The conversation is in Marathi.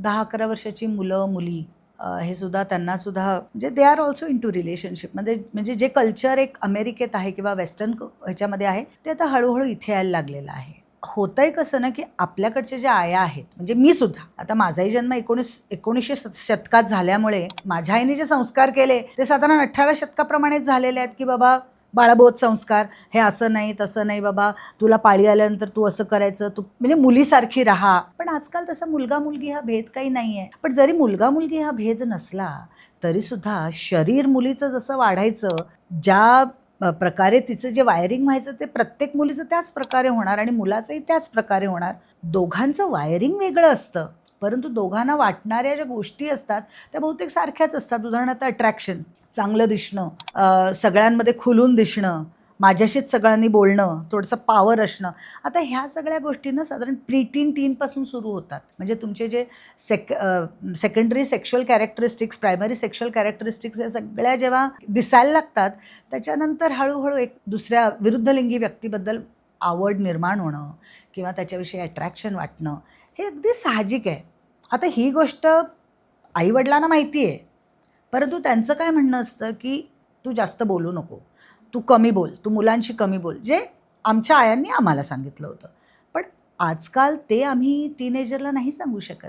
10-11 वर्षाची मुलं मुली हे सुद्धा त्यांना सुद्धा म्हणजे they are also into रिलेशनशिपमध्ये, म्हणजे जे कल्चर एक अमेरिकेत आहे किंवा वेस्टर्न ह्याच्यामध्ये आहे ते आता हळूहळू इथे यायला लागलेलं आहे. होतंय कसं ना, की आपल्याकडच्या ज्या आया आहेत, म्हणजे मी सुद्धा, आता माझाही जन्म 1900 शतकात झाल्यामुळे माझ्या आईने जे संस्कार केले ते साधारण 18व्या शतकाप्रमाणेच झालेले आहेत, की बाबा बाळाबोध संस्कार, हे असं नाही तसं नाही बाबा, तुला पाळी आल्यानंतर तू असं करायचं, तू म्हणजे मुलीसारखी राहा. पण आजकाल तसा मुलगा मुलगी हा भेद काही नाही आहे. पण जरी मुलगा मुलगी हा भेद नसला तरी सुद्धा शरीर मुलीचं जसं वाढायचं, ज्या प्रकारे तिचं जे वायरिंग व्हायचं ते प्रत्येक मुलीचं त्याच प्रकारे होणार आणि मुलाचंही त्याच प्रकारे होणार. दोघांचं वायरिंग वेगळं असतं, परंतु दोघांना वाटणाऱ्या ज्या गोष्टी असतात त्या बहुतेक सारख्याच असतात. उदाहरणार्थ अट्रॅक्शन, चांगलं दिसणं, सगळ्यांमध्ये खुलून दिसणं, माझ्याशीच सगळ्यांनी बोलणं, थोडंसं पॉवर असणं. आता ह्या सगळ्या गोष्टींना साधारण प्रीटीन टीनपासून सुरू होतात. म्हणजे तुमचे जे secondary sexual characteristics, primary sexual characteristics या सगळ्या जेव्हा दिसायला लागतात त्याच्यानंतर हळूहळू एक दुसऱ्या विरुद्धलिंगी व्यक्तीबद्दल आवड निर्माण होणं किंवा त्याच्याविषयी अट्रॅक्शन वाटणं हे अगदी साहजिक आहे. आता ही गोष्ट आईवडिलांना माहिती आहे, परंतु त्यांचं काय म्हणणं असतं की तू जास्त बोलू नको, तू कमी बोल, तू मुलांशी कमी बोल, जे आमच्या आयांनी आम्हाला सांगितलं होतं. पण आजकाल ते आम्ही टीनेजरला नाही सांगू शकत.